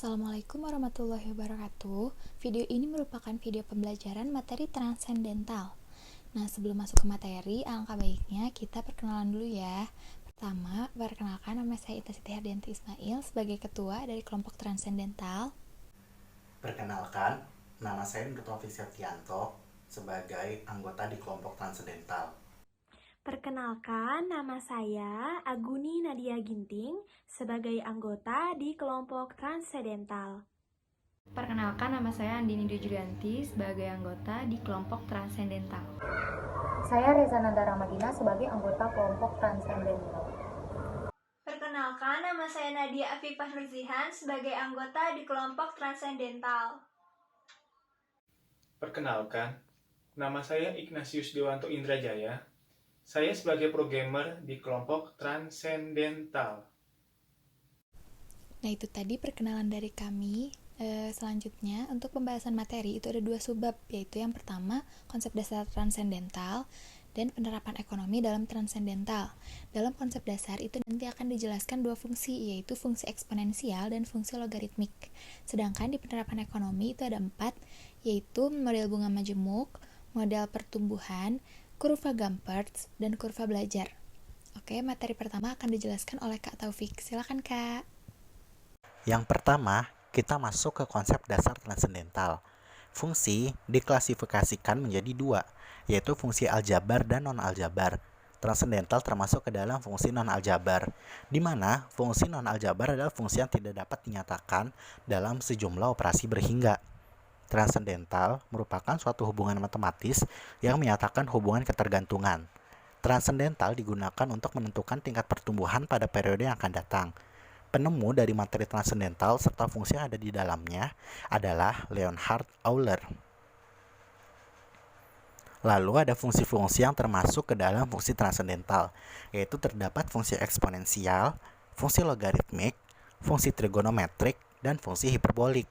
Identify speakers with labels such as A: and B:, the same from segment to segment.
A: Assalamualaikum warahmatullahi wabarakatuh. Video ini merupakan video pembelajaran materi transendental. Nah, sebelum masuk ke materi, alangkah baiknya kita perkenalan dulu ya. Pertama, perkenalkan nama saya Ita Siti Hardianti Ismail sebagai ketua dari kelompok transendental.
B: Perkenalkan, nama saya Nur Taufik Septianto sebagai anggota di kelompok transendental.
C: Perkenalkan, nama saya Aguni Nadia Ginting sebagai anggota di kelompok transendental.
D: Perkenalkan, nama saya Andini Dwi sebagai anggota di kelompok transendental.
E: Saya Reza Nanda Ramadina sebagai anggota kelompok transendental.
F: Perkenalkan, nama saya Nadia Afifah Nurzihan sebagai anggota di kelompok transendental.
G: Perkenalkan, nama saya Ignatius Dewanto Indrajaya. Saya sebagai programmer di kelompok transendental.
A: Nah, itu tadi perkenalan dari kami. Selanjutnya, untuk pembahasan materi itu ada dua subbab, yaitu yang pertama, konsep dasar transendental dan penerapan ekonomi dalam transendental. Dalam konsep dasar itu nanti akan dijelaskan dua fungsi, yaitu fungsi eksponensial dan fungsi logaritmik. Sedangkan di penerapan ekonomi itu ada 4, yaitu model bunga majemuk, model pertumbuhan, kurva Gampertz, dan kurva belajar. Oke, materi pertama akan dijelaskan oleh Kak Taufik. Silakan, Kak.
B: Yang pertama, kita masuk ke konsep dasar transendental. Fungsi diklasifikasikan menjadi dua, yaitu fungsi aljabar dan non-aljabar. Transendental termasuk ke dalam fungsi non-aljabar, di mana fungsi non-aljabar adalah fungsi yang tidak dapat dinyatakan dalam sejumlah operasi berhingga. Transendental merupakan suatu hubungan matematis yang menyatakan hubungan ketergantungan. Transendental digunakan untuk menentukan tingkat pertumbuhan pada periode yang akan datang. Penemu dari materi transendental serta fungsi yang ada di dalamnya adalah Leonhard Euler. Lalu ada fungsi-fungsi yang termasuk ke dalam fungsi transendental, yaitu terdapat fungsi eksponensial, fungsi logaritmik, fungsi trigonometrik, dan fungsi hiperbolik.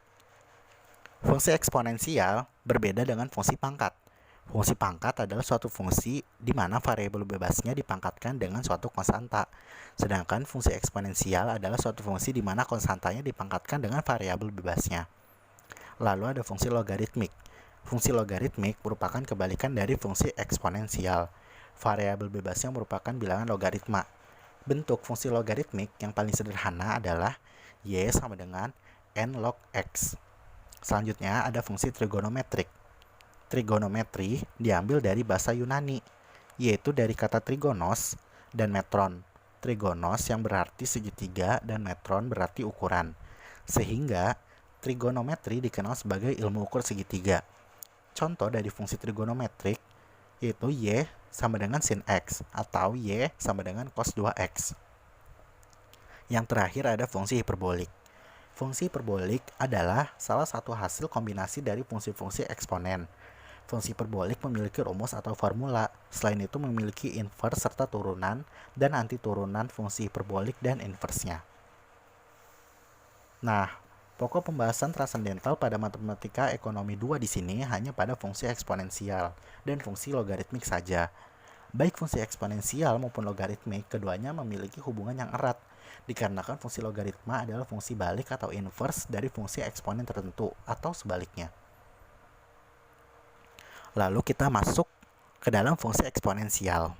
B: Fungsi eksponensial berbeda dengan fungsi pangkat. Fungsi pangkat adalah suatu fungsi di mana variabel bebasnya dipangkatkan dengan suatu konstanta. Sedangkan fungsi eksponensial adalah suatu fungsi di mana konstantanya dipangkatkan dengan variabel bebasnya. Lalu ada fungsi logaritmik. Fungsi logaritmik merupakan kebalikan dari fungsi eksponensial. Variabel bebasnya merupakan bilangan logaritma. Bentuk fungsi logaritmik yang paling sederhana adalah y sama dengan n log x. Selanjutnya ada fungsi trigonometrik. Trigonometri diambil dari bahasa Yunani, yaitu dari kata trigonos dan metron. Trigonos yang berarti segitiga dan metron berarti ukuran. Sehingga trigonometri dikenal sebagai ilmu ukur segitiga. Contoh dari fungsi trigonometrik yaitu y sama dengan sin x atau y sama dengan cos 2x. Yang terakhir ada fungsi hiperbolik. Fungsi hiperbolik adalah salah satu hasil kombinasi dari fungsi-fungsi eksponen. Fungsi hiperbolik memiliki rumus atau formula. Selain itu memiliki inverse serta turunan dan antiturunan fungsi hiperbolik dan inversenya. Nah, pokok pembahasan transendental pada matematika ekonomi 2 di sini hanya pada fungsi eksponensial dan fungsi logaritmik saja. Baik fungsi eksponensial maupun logaritmik, keduanya memiliki hubungan yang erat, dikarenakan fungsi logaritma adalah fungsi balik atau inverse dari fungsi eksponen tertentu, atau sebaliknya. Lalu kita masuk ke dalam fungsi eksponensial.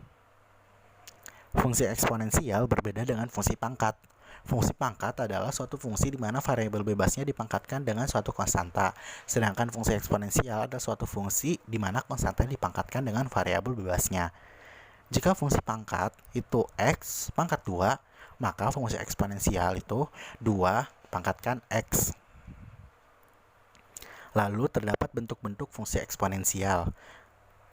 B: Fungsi eksponensial berbeda dengan fungsi pangkat. Fungsi pangkat adalah suatu fungsi di mana variabel bebasnya dipangkatkan dengan suatu konstanta. Sedangkan fungsi eksponensial adalah suatu fungsi di mana konstanta dipangkatkan dengan variabel bebasnya. Jika fungsi pangkat itu x pangkat 2, maka fungsi eksponensial itu 2 pangkatkan x. Lalu terdapat bentuk-bentuk fungsi eksponensial.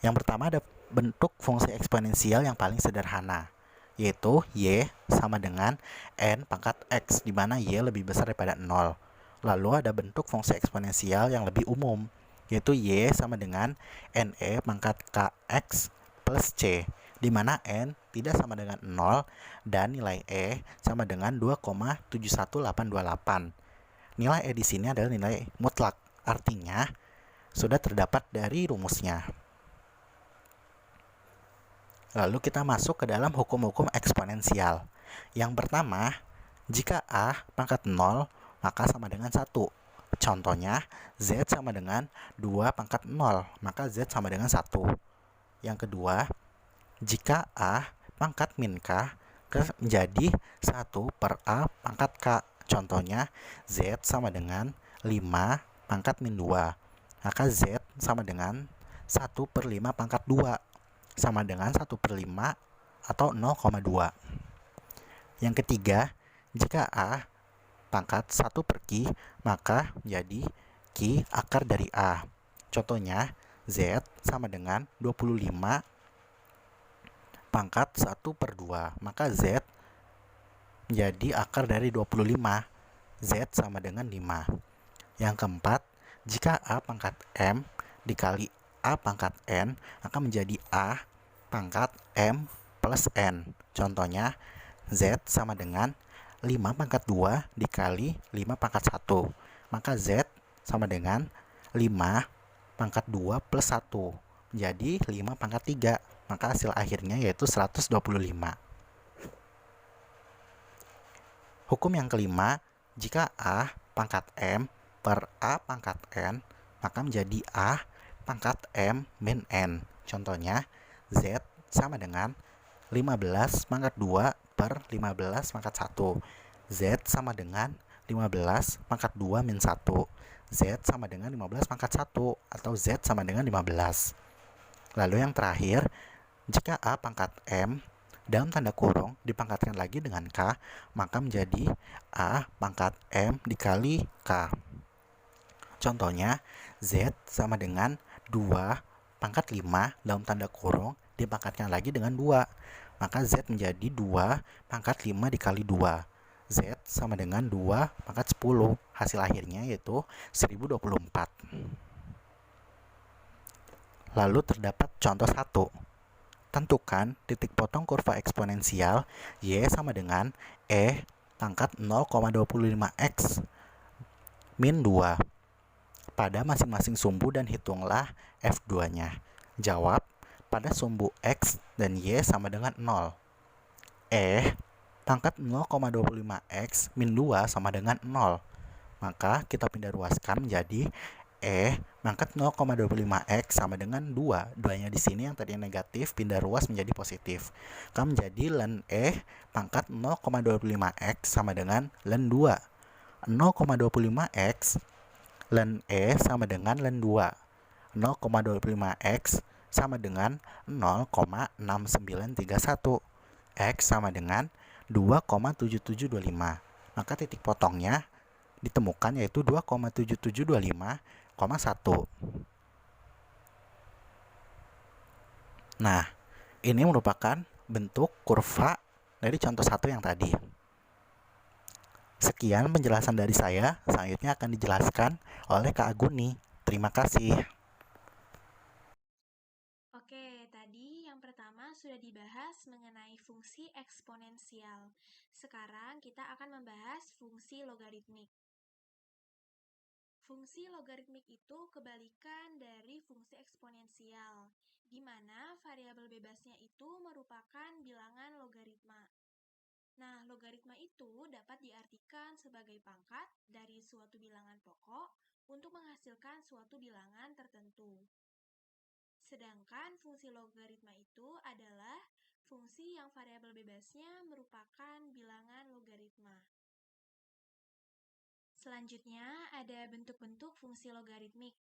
B: Yang pertama ada bentuk fungsi eksponensial yang paling sederhana, yaitu y sama dengan n pangkat x, di mana y lebih besar daripada 0. Lalu ada bentuk fungsi eksponensial yang lebih umum, yaitu y sama dengan ne pangkat kx plus c, di mana n tidak sama dengan 0 dan nilai e sama dengan 2,71828. Nilai e di sini adalah nilai mutlak, artinya sudah terdapat dari rumusnya. Lalu kita masuk ke dalam hukum-hukum eksponensial. Yang pertama, jika a pangkat 0, maka sama dengan 1. Contohnya, Z sama dengan 2 pangkat 0, maka Z sama dengan 1. Yang kedua, jika A pangkat min K menjadi 1 per A pangkat K. Contohnya, Z sama dengan 5 pangkat min 2, maka Z sama dengan 1 per 5 pangkat 2, sama dengan 1 per 5 atau 0,2. Yang ketiga, jika A pangkat 1 per Q, maka menjadi Q akar dari A. Contohnya, Z sama dengan 25 pangkat 1 per 2, maka Z menjadi akar dari 25. Z sama dengan 5. Yang keempat, jika A pangkat M dikali A pangkat N akan menjadi A pangkat M plus N. Contohnya, Z sama dengan 5 pangkat 2 dikali 5 pangkat 1. Maka Z sama dengan 5 pangkat 2 plus 1. Jadi 5 pangkat 3. Maka hasil akhirnya yaitu 125. Hukum yang kelima, jika A pangkat M per A pangkat N, maka menjadi A pangkat M min N. Contohnya, Z sama dengan 15 pangkat 2 per 15 pangkat 1. Z sama dengan 15 pangkat 2 min 1. Z sama dengan 15 pangkat 1 atau Z sama dengan 15. Lalu yang terakhir, jika A pangkat M dalam tanda kurung dipangkatkan lagi dengan K, maka menjadi A pangkat M dikali K. Contohnya, Z sama dengan 2 pangkat 5 dalam tanda kurung dipangkatkan lagi dengan 2. Maka Z menjadi 2 pangkat 5 dikali 2. Z sama dengan 2 pangkat 10. Hasil akhirnya yaitu 1024. Lalu terdapat contoh 1. Tentukan titik potong kurva eksponensial Y sama dengan E pangkat 0,25x min 2 pada masing-masing sumbu dan hitunglah F2-nya. Jawab, pada sumbu X dan Y sama dengan 0. E pangkat 0,25x min 2 sama dengan 0. Maka kita pindah ruaskan menjadi E pangkat 0,25x sama dengan 2. 2-nya di sini yang tadinya negatif pindah ruas menjadi positif. Maka menjadi ln E pangkat 0,25x sama dengan ln 2. 0,25x ln E sama dengan ln 2. 0,25x sama dengan 0,6931. X sama dengan 2,7725. Maka titik potongnya ditemukan yaitu 2,7725,1. Nah, ini merupakan bentuk kurva dari contoh 1 yang tadi. Sekian penjelasan dari saya, selanjutnya akan dijelaskan oleh Kak Aguni. Terima kasih.
C: Oke, tadi yang pertama sudah dibahas mengenai fungsi eksponensial. Sekarang kita akan membahas fungsi logaritmik. Fungsi logaritmik itu kebalikan dari fungsi eksponensial, di mana variabel bebasnya itu merupakan bilangan logaritma. Nah, logaritma itu dapat diartikan sebagai pangkat dari suatu bilangan pokok untuk menghasilkan suatu bilangan tertentu. Sedangkan fungsi logaritma itu adalah fungsi yang variabel bebasnya merupakan bilangan logaritma. Selanjutnya, ada bentuk-bentuk fungsi logaritmik.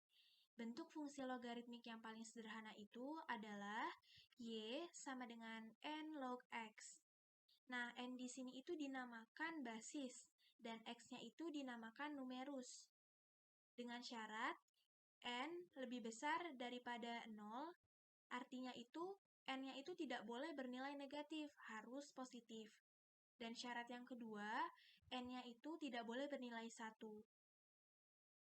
C: Bentuk fungsi logaritmik yang paling sederhana itu adalah Y sama dengan N log X. Nah, N di sini itu dinamakan basis, dan X-nya itu dinamakan numerus. Dengan syarat, N lebih besar daripada 0, artinya itu N-nya itu tidak boleh bernilai negatif, harus positif. Dan syarat yang kedua, N-nya itu tidak boleh bernilai 1.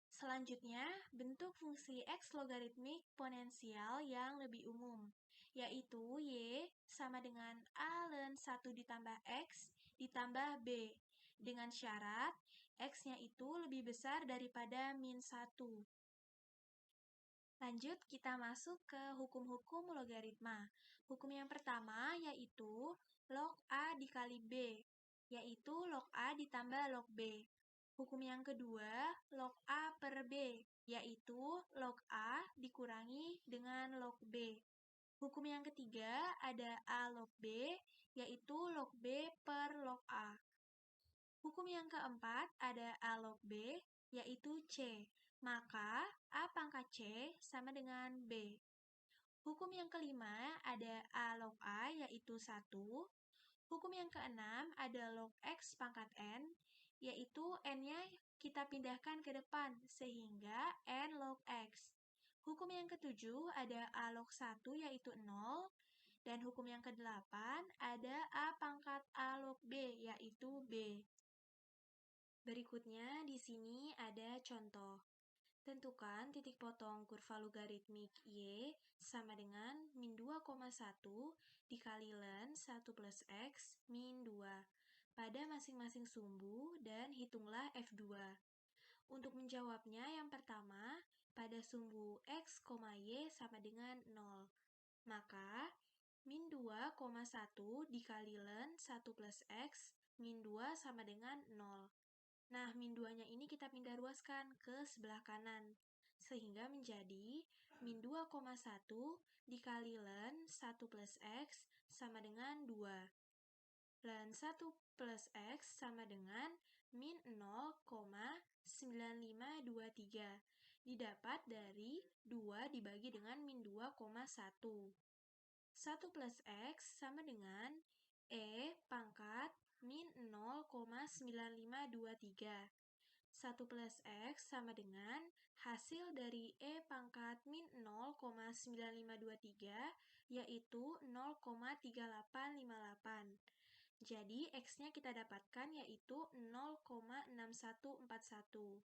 C: Selanjutnya, bentuk fungsi X logaritmik ponensial yang lebih umum, yaitu Y sama dengan A ln 1 ditambah X ditambah B, dengan syarat X-nya itu lebih besar daripada min 1. Lanjut, kita masuk ke hukum-hukum logaritma. Hukum yang pertama yaitu log A dikali B, yaitu log A ditambah log B. Hukum yang kedua, log A per B, yaitu log A dikurangi dengan log B. Hukum yang ketiga ada A log B, yaitu log B per log A. Hukum yang keempat ada A log B, yaitu C. Maka A pangkat C sama dengan B. Hukum yang kelima ada A log A, yaitu 1. Hukum yang keenam ada log X pangkat N, yaitu N-nya kita pindahkan ke depan, sehingga N log X. Hukum yang ketujuh ada A log 1, yaitu 0. Dan hukum yang kedelapan ada A pangkat A log B, yaitu B. Berikutnya di sini ada contoh. Tentukan titik potong kurva logaritmik Y sama dengan min 2,1 dikali len 1 plus X min 2 pada masing-masing sumbu dan hitunglah F2. Untuk menjawabnya yang pertama, pada sumbu X, Y sama dengan 0. Maka, min 2,1 dikali len 1 plus X min 2 sama dengan 0. Nah, min 2-nya ini kita pindah ruaskan ke sebelah kanan, sehingga menjadi min 2,1 dikali len 1 plus X sama dengan 2. Len 1 plus X sama dengan min 0,9523, didapat dari 2 dibagi dengan min 2,1. 1 plus X sama dengan E pangkat min 0,9523. 1 plus X sama dengan hasil dari E pangkat min 0,9523, yaitu 0,3858. Jadi, X-nya kita dapatkan yaitu 0,6141.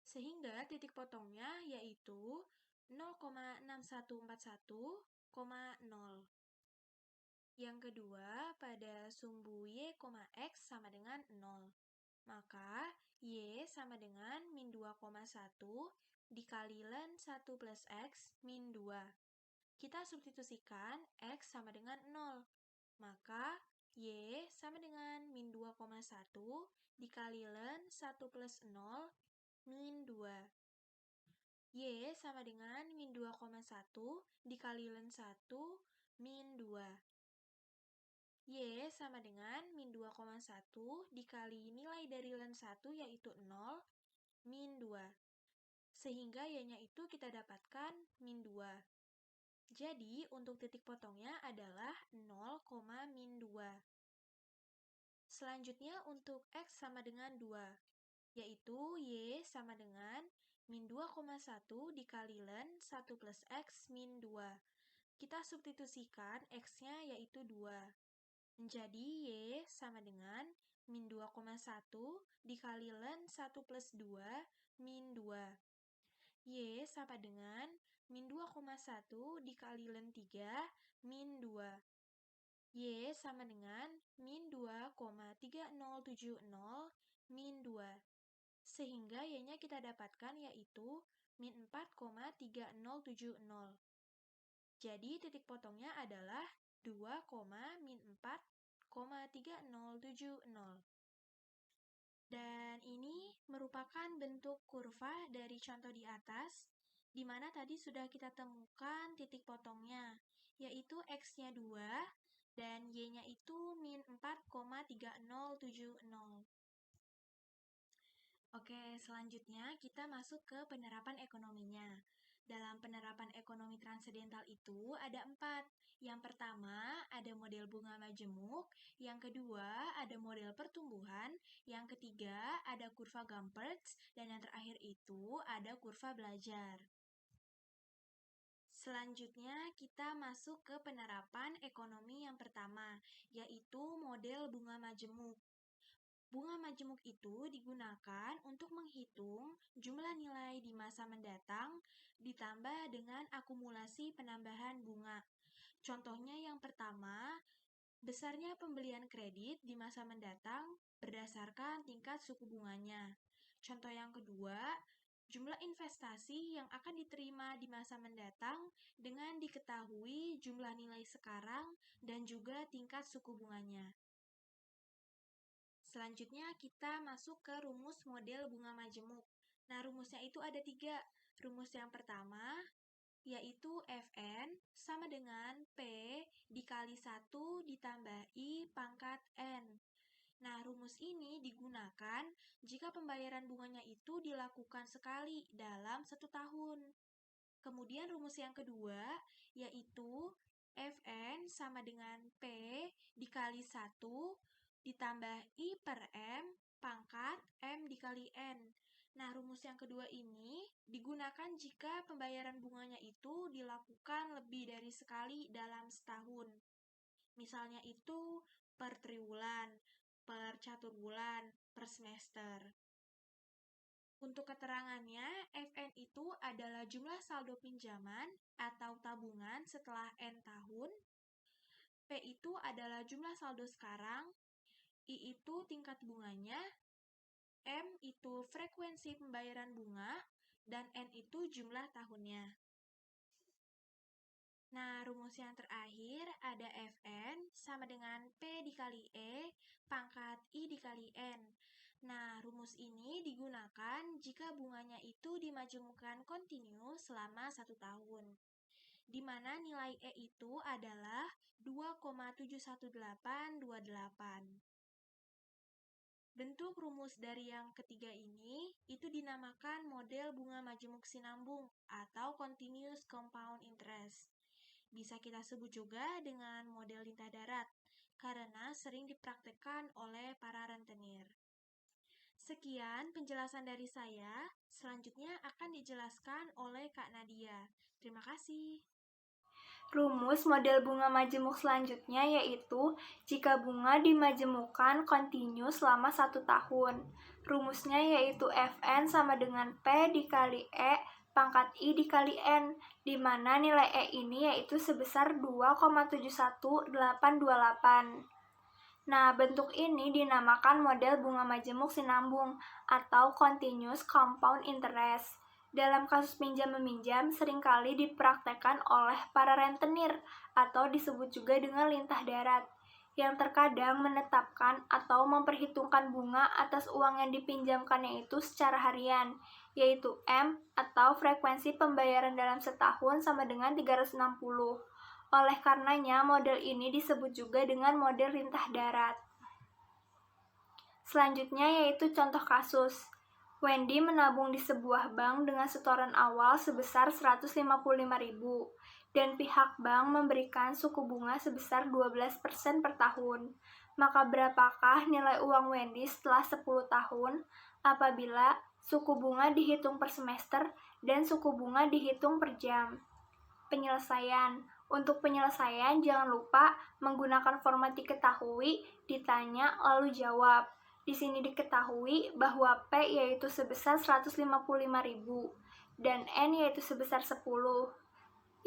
C: Sehingga titik potongnya yaitu 0,6141,0. Yang kedua, pada sumbu Y, X sama dengan 0. Maka, Y sama dengan min 2,1 dikali len 1 plus X min 2. Kita substitusikan X sama dengan 0. Maka, Y sama dengan min 2,1 dikali len 1 plus 0 min 2. Y sama dengan min 2,1 dikali len 1 min 2. Y sama dengan min 2,1 dikali nilai dari len 1 yaitu 0 min 2. Sehingga Y-nya itu kita dapatkan min 2. Jadi, untuk titik potongnya adalah 0, min 2. Selanjutnya untuk X sama dengan 2, yaitu Y sama dengan min 2,1 dikali len 1 plus X min 2. Kita substitusikan X-nya yaitu 2. Menjadi Y sama dengan min 2,1 dikali len 1 plus 2 min 2. Y sama dengan min 2,1 dikali len 3 min 2. Y sama dengan min 2,3070 min 2. Sehingga Y-nya kita dapatkan yaitu min 4,3070. Jadi titik potongnya adalah 2, min 4,3070. Dan ini merupakan bentuk kurva dari contoh di atas, di mana tadi sudah kita temukan titik potongnya, yaitu X-nya 2, dan Y-nya itu min 4,3070. Oke, selanjutnya kita masuk ke penerapan ekonominya. Dalam penerapan ekonomi transendental itu ada 4. Yang pertama, ada model bunga majemuk. Yang kedua, ada model pertumbuhan. Yang ketiga, ada kurva Gampertz. Dan yang terakhir itu ada kurva belajar. Selanjutnya, kita masuk ke penerapan ekonomi yang pertama, yaitu model bunga majemuk. Bunga majemuk itu digunakan untuk menghitung jumlah nilai di masa mendatang ditambah dengan akumulasi penambahan bunga. Contohnya yang pertama, besarnya pembelian kredit di masa mendatang berdasarkan tingkat suku bunganya. Contoh yang kedua, jumlah investasi yang akan diterima di masa mendatang dengan diketahui jumlah nilai sekarang dan juga tingkat suku bunganya. Selanjutnya kita masuk ke rumus model bunga majemuk. Nah, rumusnya itu ada 3. Rumus yang pertama yaitu Fn sama dengan P dikali 1 ditambah I pangkat N. Nah, rumus ini digunakan jika pembayaran bunganya itu dilakukan sekali dalam 1 tahun. Kemudian rumus yang kedua yaitu Fn sama dengan P dikali 1 ditambah I per M pangkat M dikali N. Nah, rumus yang kedua ini digunakan jika pembayaran bunganya itu dilakukan lebih dari sekali dalam setahun. Misalnya itu per triwulan, per caturwulan, per semester. Untuk keterangannya, Fn itu adalah jumlah saldo pinjaman atau tabungan setelah N tahun. P itu adalah jumlah saldo sekarang. I itu tingkat bunganya. M itu frekuensi pembayaran bunga, dan N itu jumlah tahunnya. Nah, rumus yang terakhir ada Fn sama dengan P dikali E pangkat I dikali N. Nah, rumus ini digunakan jika bunganya itu dimajemukkan kontinu selama 1 tahun, di mana nilai E itu adalah 2,71828. Bentuk rumus dari yang ketiga ini itu dinamakan model bunga majemuk sinambung atau continuous compound interest. Bisa kita sebut juga dengan model lintah darat karena sering dipraktekkan oleh para rentenir. Sekian penjelasan dari saya. Selanjutnya akan dijelaskan oleh Kak Nadia. Terima kasih.
F: Rumus model bunga majemuk selanjutnya yaitu jika bunga dimajemukkan kontinu selama 1 tahun. Rumusnya yaitu Fn sama dengan P dikali E pangkat I dikali N, di mana nilai E ini yaitu sebesar 2,71828. Nah, bentuk ini dinamakan model bunga majemuk sinambung atau continuous compound interest. Dalam kasus pinjam-meminjam seringkali dipraktekkan oleh para rentenir atau disebut juga dengan lintah darat, yang terkadang menetapkan atau memperhitungkan bunga atas uang yang dipinjamkannya itu secara harian, yaitu M atau frekuensi pembayaran dalam setahun sama dengan 360. Oleh karenanya, model ini disebut juga dengan model lintah darat. Selanjutnya yaitu contoh kasus. Wendy menabung di sebuah bank dengan setoran awal sebesar 155.000 dan pihak bank memberikan suku bunga sebesar 12% per tahun. Maka berapakah nilai uang Wendy setelah 10 tahun apabila suku bunga dihitung per semester dan suku bunga dihitung per jam? Penyelesaian. Untuk penyelesaian jangan lupa menggunakan format diketahui, ditanya, lalu jawab. Di sini diketahui bahwa P yaitu sebesar 155.000 dan N yaitu sebesar 10.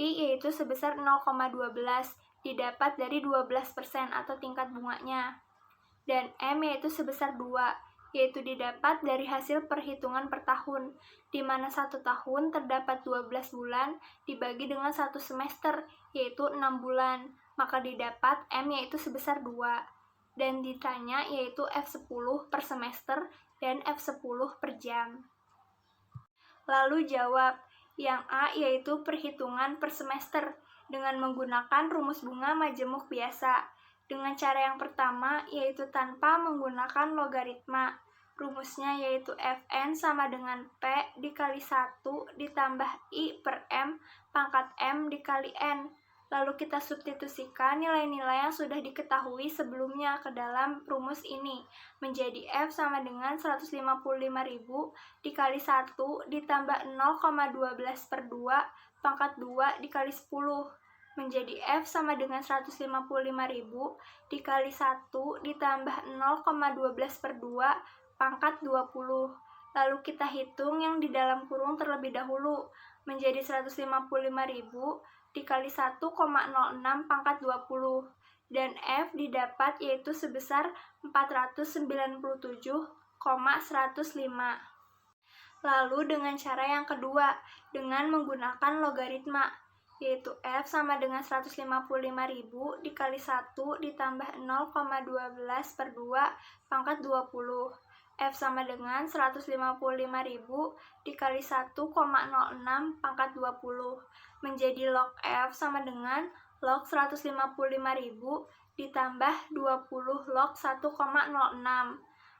F: I yaitu sebesar 0,12 didapat dari 12% atau tingkat bunganya. Dan M yaitu sebesar 2, yaitu didapat dari hasil perhitungan per tahun, di mana 1 tahun terdapat 12 bulan dibagi dengan 1 semester, yaitu 6 bulan, maka didapat M yaitu sebesar 2. Dan ditanya yaitu F10 per semester dan F10 per jam. Lalu jawab. Yang A yaitu perhitungan per semester dengan menggunakan rumus bunga majemuk biasa. Dengan cara yang pertama yaitu tanpa menggunakan logaritma. Rumusnya yaitu Fn sama dengan P dikali 1 ditambah I per M pangkat M dikali N. Lalu kita substitusikan nilai-nilai yang sudah diketahui sebelumnya ke dalam rumus ini, menjadi F sama dengan 155.000 dikali 1 ditambah 0,12 per 2 pangkat 2 dikali 10, menjadi F sama dengan 155.000 dikali 1 ditambah 0,12 per 2 pangkat 20. Lalu kita hitung yang di dalam kurung terlebih dahulu, menjadi 155.000 dikali 1,06 pangkat 20, dan F didapat yaitu sebesar 497,105. Lalu dengan cara yang kedua, dengan menggunakan logaritma. yaitu F sama dengan 155.000 dikali 1 ditambah 0,12 per 2 pangkat 20. F sama dengan 155.000 dikali 1,06 pangkat 20 menjadi log F sama dengan log 155.000 ditambah 20 log 1,06,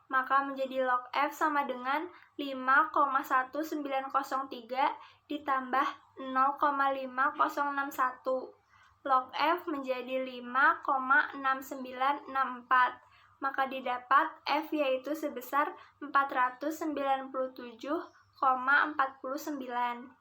F: maka menjadi log F sama dengan 5,1903 ditambah 0,5061. Log F menjadi 5,6964, maka didapat F yaitu sebesar 497,49.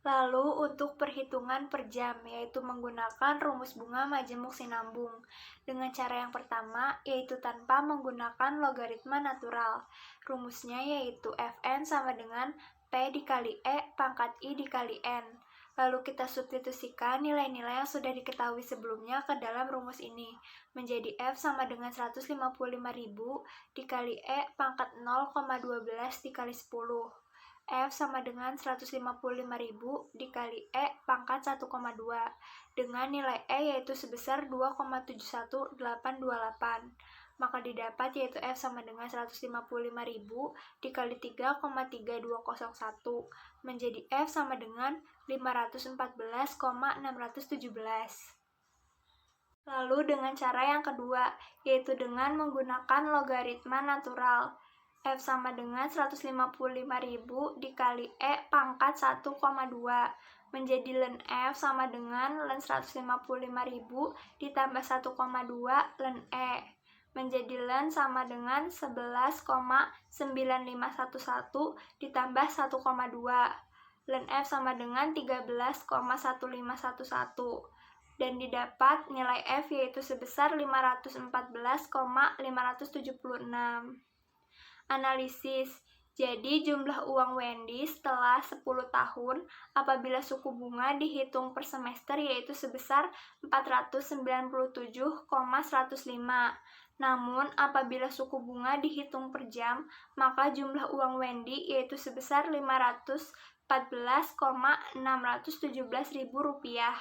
F: Lalu untuk perhitungan per jam, yaitu menggunakan rumus bunga majemuk sinambung. Dengan cara yang pertama, yaitu tanpa menggunakan logaritma natural. Rumusnya yaitu Fn sama dengan P dikali E pangkat I dikali N. Lalu kita substitusikan nilai-nilai yang sudah diketahui sebelumnya ke dalam rumus ini. Menjadi F sama dengan 155.000 dikali E pangkat 0,12 dikali 10. F sama dengan 155.000 dikali E pangkat 1,2 dengan nilai E yaitu sebesar 2,71828, maka didapat yaitu F sama dengan 155.000 dikali 3,3201 menjadi F sama dengan 514,617. Lalu dengan cara yang kedua, yaitu dengan menggunakan logaritma natural. F sama dengan 155.000 dikali E pangkat 1,2 menjadi ln F sama dengan ln 155.000 ditambah 1,2 ln E menjadi ln sama dengan 11,9511 ditambah 1,2 ln F sama dengan 13,1511 dan didapat nilai F yaitu sebesar 514,576. Analisis. Jadi jumlah uang Wendy setelah 10 tahun apabila suku bunga dihitung per semester yaitu sebesar 497,105. Namun apabila suku bunga dihitung per jam, maka jumlah uang Wendy yaitu sebesar Rp514,617.000.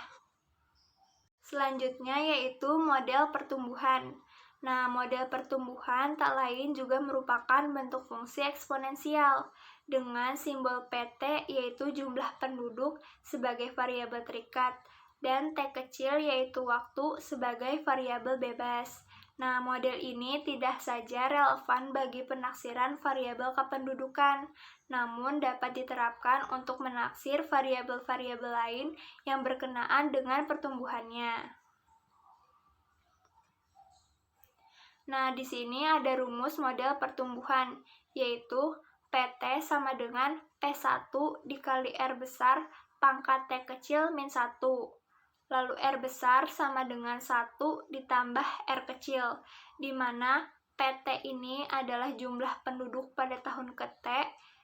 F: Selanjutnya yaitu model pertumbuhan. Nah, model pertumbuhan tak lain juga merupakan bentuk fungsi eksponensial dengan simbol PT yaitu jumlah penduduk sebagai variabel terikat dan T kecil yaitu waktu sebagai variabel bebas. Nah, model ini tidak saja relevan bagi penaksiran variabel kependudukan, namun dapat diterapkan untuk menaksir variabel-variabel lain yang berkenaan dengan pertumbuhannya. Nah, di sini ada rumus model pertumbuhan, yaitu PT sama dengan P1 dikali R besar pangkat T kecil min 1. Lalu R besar sama dengan 1 ditambah R kecil, di mana PT ini adalah jumlah penduduk pada tahun ke-T,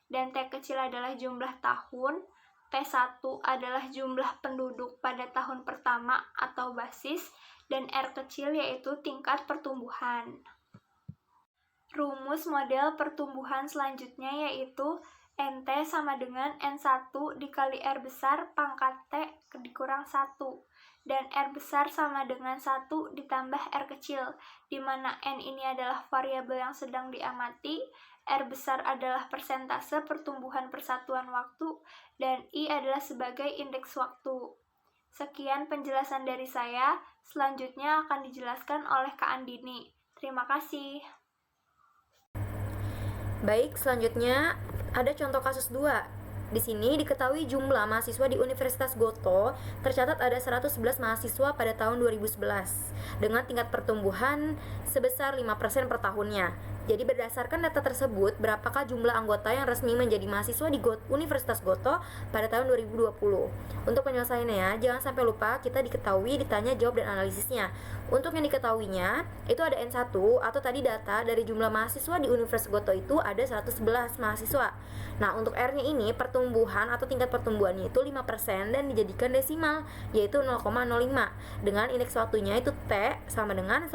F: dan T kecil adalah jumlah tahun, P1 adalah jumlah penduduk pada tahun pertama atau basis, dan R kecil yaitu tingkat pertumbuhan. Rumus model pertumbuhan selanjutnya yaitu NT sama dengan N1 dikali R besar pangkat T dikurang 1, dan R besar sama dengan 1 ditambah R kecil, di mana N ini adalah variabel yang sedang diamati, R besar adalah persentase pertumbuhan persatuan waktu, dan I adalah sebagai indeks waktu. Sekian penjelasan dari saya, selanjutnya akan dijelaskan oleh Kak Andini. Terima kasih.
D: Baik, selanjutnya ada contoh kasus 2. Di sini diketahui jumlah mahasiswa di Universitas Goto tercatat ada 111 mahasiswa pada tahun 2011 dengan tingkat pertumbuhan sebesar 5% per tahunnya. Jadi berdasarkan data tersebut, berapakah jumlah anggota yang resmi menjadi mahasiswa di Universitas Goto pada tahun 2020? Untuk penyelesaiannya, jangan sampai lupa kita diketahui, ditanya, jawab, dan analisisnya. Untuk yang diketahuinya, itu ada N1 atau tadi data dari jumlah mahasiswa di Universitas Goto itu ada 111 mahasiswa. Nah, untuk R-nya ini pertumbuhan atau tingkat pertumbuhannya itu 5% dan dijadikan desimal, yaitu 0,05. Dengan indeks waktunya itu T sama dengan 10.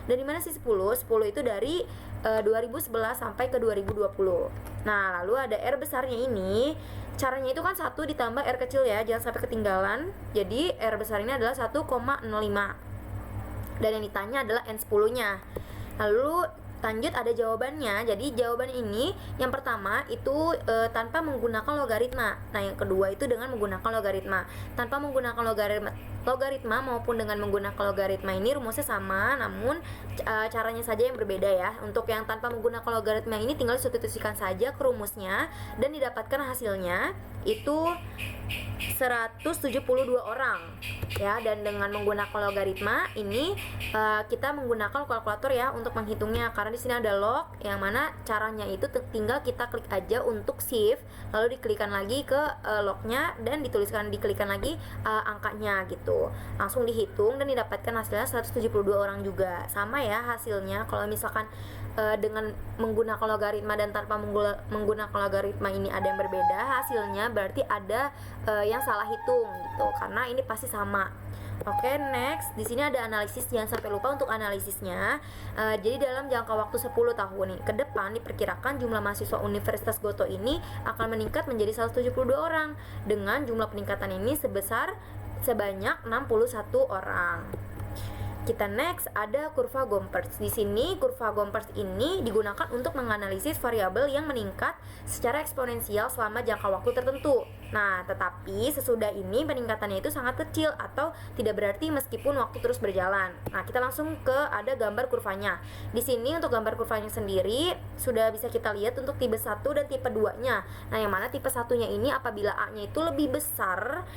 D: Dari mana sih 10? 10 itu dari 2011 sampai ke 2020. Nah, lalu ada R besarnya ini, caranya itu kan 1 ditambah R kecil ya, jangan sampai ketinggalan. Jadi R besar ini adalah 1,05. Dan yang ditanya adalah N10-nya. Lalu lanjut ada jawabannya. Jadi jawaban ini yang pertama itu tanpa menggunakan logaritma. Nah, yang kedua itu dengan menggunakan logaritma. Tanpa menggunakan logaritma maupun dengan menggunakan logaritma ini rumusnya sama, namun caranya saja yang berbeda ya. Untuk yang tanpa menggunakan logaritma ini tinggal substitusikan saja ke rumusnya dan didapatkan hasilnya itu 172 orang ya. Dan dengan menggunakan logaritma ini kita menggunakan kalkulator ya untuk menghitungnya, karena di sini ada log yang mana caranya itu tinggal kita klik aja untuk shift, lalu diklikkan lagi ke lognya dan diklikkan lagi angkanya gitu, langsung dihitung dan didapatkan hasilnya 172 orang juga. Sama ya hasilnya kalau misalkan dengan menggunakan logaritma dan tanpa menggunakan logaritma ini ada yang berbeda hasilnya, berarti ada yang salah hitung gitu, karena ini pasti sama. Oke, next. Di sini ada analisis, jangan sampai lupa untuk analisisnya. Jadi dalam jangka waktu 10 tahun nih ke depan diperkirakan jumlah mahasiswa Universitas Goto ini akan meningkat menjadi 172 orang dengan jumlah peningkatan ini sebanyak 61 orang. Kita next ada kurva Gompers. Di sini kurva Gompers ini digunakan untuk menganalisis variabel yang meningkat secara eksponensial selama jangka waktu tertentu. Nah, tetapi sesudah ini peningkatannya itu sangat kecil atau tidak berarti meskipun waktu terus berjalan. Nah, kita langsung ke ada gambar kurvanya. Di sini untuk gambar kurvanya sendiri sudah bisa kita lihat untuk tipe 1 dan tipe 2-nya. Nah, yang mana tipe 1-nya ini apabila A-nya itu lebih besar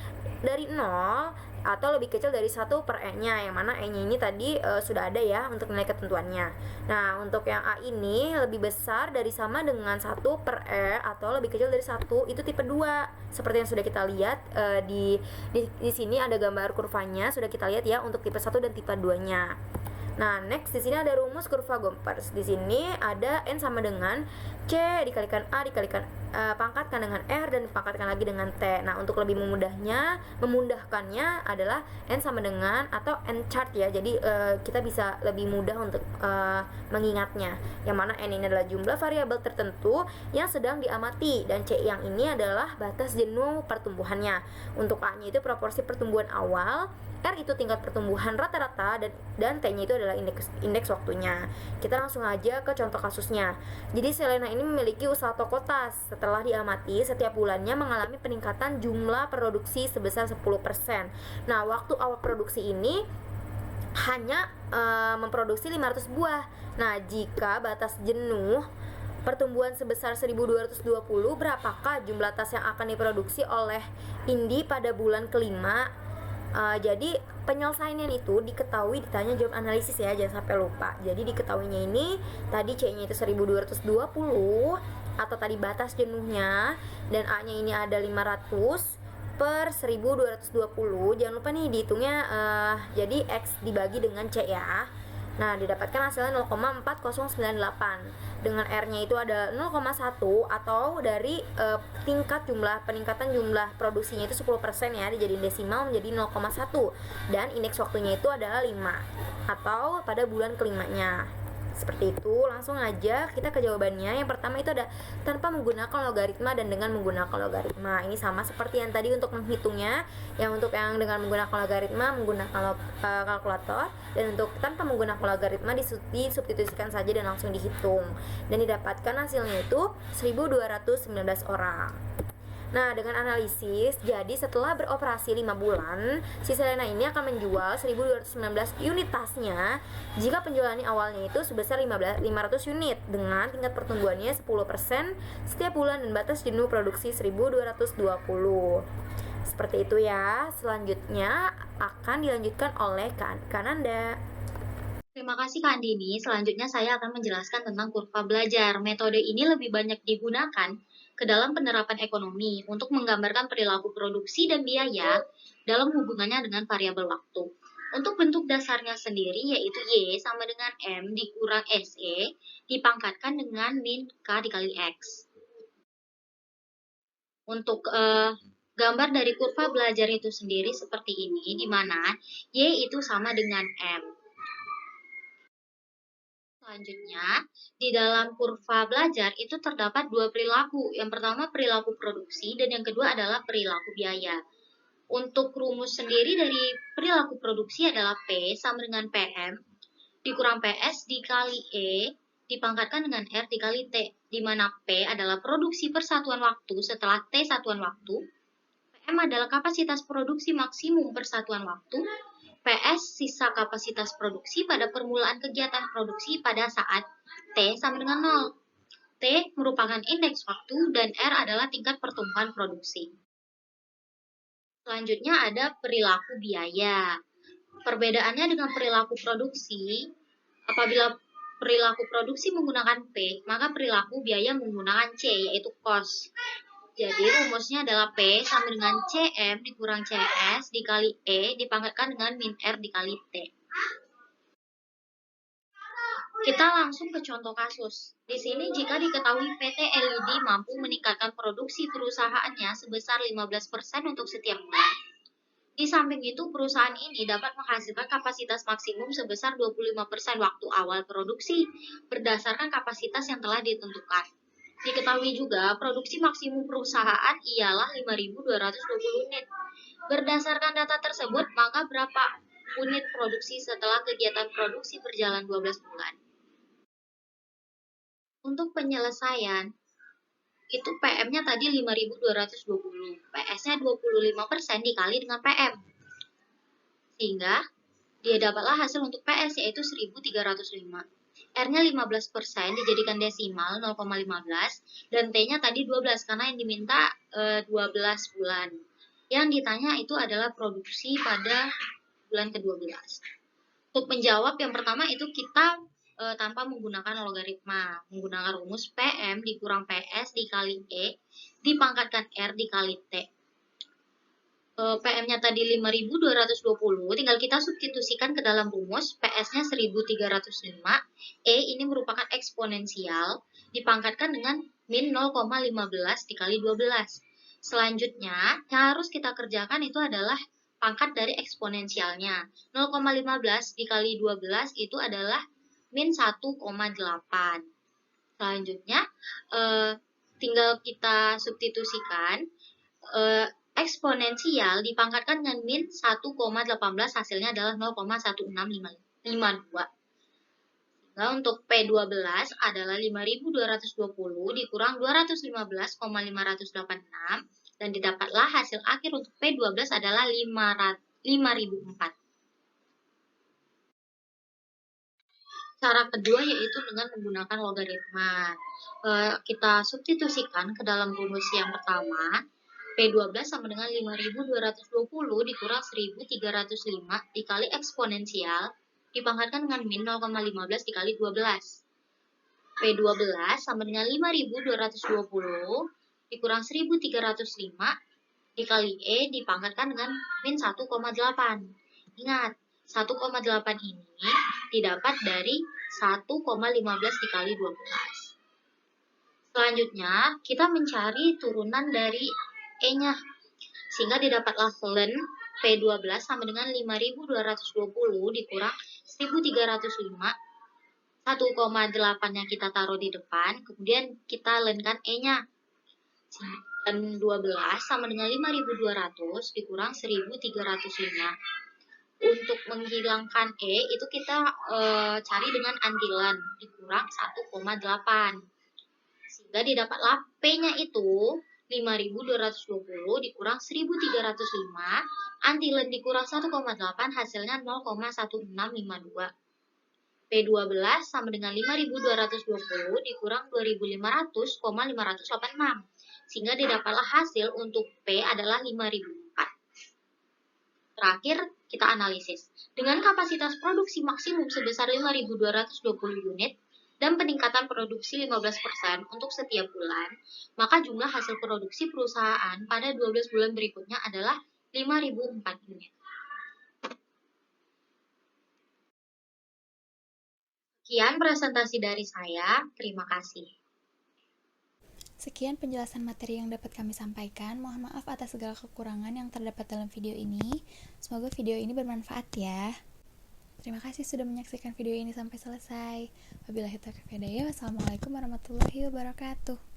D: dari 0 atau lebih kecil dari 1 per E-nya, yang mana E-nya ini tadi sudah ada ya untuk nilai ketentuannya. Nah, untuk yang A ini lebih besar dari sama dengan 1 per E atau lebih kecil dari 1, itu tipe 2. Seperti yang sudah kita lihat di sini ada gambar kurvanya, sudah kita lihat ya untuk tipe 1 dan tipe 2-nya. Nah, next di sini ada rumus kurva Gompers. Di sini ada N sama dengan C dikalikan A dikalikan pangkatkan dengan R dan dipangkatkan lagi dengan T. Nah, untuk lebih memudahkannya adalah N sama dengan atau N chart ya. Jadi kita bisa lebih mudah untuk mengingatnya. Yang mana N ini adalah jumlah variabel tertentu yang sedang diamati dan C yang ini adalah batas jenuh pertumbuhannya. Untuk A-nya itu proporsi pertumbuhan awal, R itu tingkat pertumbuhan rata-rata dan T-nya itu adalah indeks waktunya. Kita langsung aja ke contoh kasusnya. Jadi Selena ini memiliki usaha toko tas. Setelah diamati, setiap bulannya mengalami peningkatan jumlah produksi sebesar 10%. Nah, waktu awal produksi ini hanya memproduksi 500 buah. Nah, jika batas jenuh pertumbuhan sebesar 1220, berapakah jumlah tas yang akan diproduksi oleh Indi pada bulan kelima? Jadi penyelesaiannya itu diketahui ditanya jawab analisis ya, jangan sampai lupa. Jadi diketahuinya ini tadi C-nya itu 1220 atau tadi batas jenuhnya, dan A-nya ini ada 500 per 1220. Jangan lupa nih dihitungnya jadi X dibagi dengan C ya. Nah, didapatkan hasilnya 0,4098. Dengan R-nya itu ada 0,1 atau dari peningkatan jumlah produksinya itu 10% ya, dijadiin desimal menjadi 0,1. Dan indeks waktunya itu adalah 5 atau pada bulan kelimanya. Seperti itu, langsung aja kita ke jawabannya. Yang pertama itu ada tanpa menggunakan logaritma dan dengan menggunakan logaritma. Ini sama seperti yang tadi untuk menghitungnya. Yang untuk yang dengan menggunakan logaritma menggunakan kalkulator, dan untuk tanpa menggunakan logaritma disubstitusikan saja dan langsung dihitung. Dan didapatkan hasilnya itu 1219 orang. Nah, dengan analisis, jadi setelah beroperasi 5 bulan, si Selena ini akan menjual 1219 unit tasnya jika penjualannya awalnya itu sebesar 500 unit dengan tingkat pertumbuhannya 10% setiap bulan dan batas jenuh produksi 1220. Seperti itu ya. Selanjutnya akan dilanjutkan oleh Kananda.
H: Terima kasih Kak Andini. Selanjutnya saya akan menjelaskan tentang kurva belajar. Metode ini lebih banyak digunakan ke dalam penerapan ekonomi untuk menggambarkan perilaku produksi dan biaya dalam hubungannya dengan variabel waktu. Untuk bentuk dasarnya sendiri yaitu Y sama dengan M dikurang SE dipangkatkan dengan min K dikali X. Untuk gambar dari kurva belajar itu sendiri seperti ini, di mana Y itu sama dengan M. Selanjutnya, di dalam kurva belajar itu terdapat dua perilaku. Yang pertama perilaku produksi dan yang kedua adalah perilaku biaya. Untuk rumus sendiri dari perilaku produksi adalah P sama dengan PM dikurang PS dikali E dipangkatkan dengan R dikali T, di mana P adalah produksi per satuan waktu setelah T satuan waktu, PM adalah kapasitas produksi maksimum per satuan waktu, PS sisa kapasitas produksi pada permulaan kegiatan produksi pada saat T sama dengan 0. T merupakan indeks waktu dan R adalah tingkat pertumbuhan produksi. Selanjutnya ada perilaku biaya. Perbedaannya dengan perilaku produksi, apabila perilaku produksi menggunakan P, maka perilaku biaya menggunakan C, yaitu cost. Jadi rumusnya adalah P sama dengan CM dikurang CS dikali E dipangkatkan dengan min R dikali T. Kita langsung ke contoh kasus. Di sini jika diketahui PT LED mampu meningkatkan produksi perusahaannya sebesar 15% untuk setiap bulan. Di samping itu, perusahaan ini dapat menghasilkan kapasitas maksimum sebesar 25% waktu awal produksi berdasarkan kapasitas yang telah ditentukan. Diketahui juga, produksi maksimum perusahaan ialah 5.220 unit. Berdasarkan data tersebut, maka berapa unit produksi setelah kegiatan produksi berjalan 12 bulan? Untuk penyelesaian, itu PM-nya tadi 5.220, PS-nya 25% dikali dengan PM. Sehingga, dia dapatlah hasil untuk PS yaitu 1.305. R-nya 15% dijadikan desimal 0,15 dan T-nya tadi 12 karena yang diminta 12 bulan. Yang ditanya itu adalah produksi pada bulan ke-12. Untuk menjawab yang pertama itu kita tanpa menggunakan logaritma, menggunakan rumus PM dikurang PS dikali E dipangkatkan R dikali T. PM-nya tadi 5.220, tinggal kita substitusikan ke dalam rumus, PS-nya 1.305, E ini merupakan eksponensial, dipangkatkan dengan min 0,15 dikali 12. Selanjutnya, yang harus kita kerjakan itu adalah pangkat dari eksponensialnya. 0,15 dikali 12 itu adalah min 1,8. Selanjutnya, tinggal kita substitusikan, eksponensial dipangkatkan dengan min 1,18 hasilnya adalah 0,1652. Nah, untuk P12 adalah 5.220 dikurang 215,586 dan didapatlah hasil akhir untuk P12 adalah 5.004. Cara kedua yaitu dengan menggunakan logaritma. Kita substitusikan ke dalam rumus yang pertama. P12 sama dengan 5.220 dikurang 1.305 dikali eksponensial dipangkatkan dengan min 0,15 dikali 12. P12 sama dengan 5.220 dikurang 1.305 dikali E dipangkatkan dengan min 1,8. Ingat, 1,8 ini didapat dari 1,15 dikali 12. Selanjutnya, kita mencari turunan dari E-nya. Sehingga didapatlah ln P12 sama dengan 5.220 dikurang 1.305. 1,8-nya kita taruh di depan, kemudian kita lnkan E-nya. Dan 12 sama dengan 5.200 dikurang 1.305. Untuk menghilangkan E, itu kita cari dengan andilan, dikurang 1,8. Sehingga didapatlah P-nya itu 5.220 dikurang 1.305, antilen dikurang 1,8, hasilnya 0,1652. P12 sama dengan 5.220 dikurang 2.500,586. Sehingga didapatlah hasil untuk P adalah 5.004. Terakhir, kita analisis. Dengan kapasitas produksi maksimum sebesar 5.220 unit, dan peningkatan produksi 15% untuk setiap bulan, maka jumlah hasil produksi perusahaan pada 12 bulan berikutnya adalah 5.004 unit. Sekian presentasi dari saya, terima kasih.
A: Sekian penjelasan materi yang dapat kami sampaikan. Mohon maaf atas segala kekurangan yang terdapat dalam video ini. Semoga video ini bermanfaat ya. Terima kasih sudah menyaksikan video ini sampai selesai. Wabillahi taufiq wal hidayah. Wassalamualaikum warahmatullahi wabarakatuh.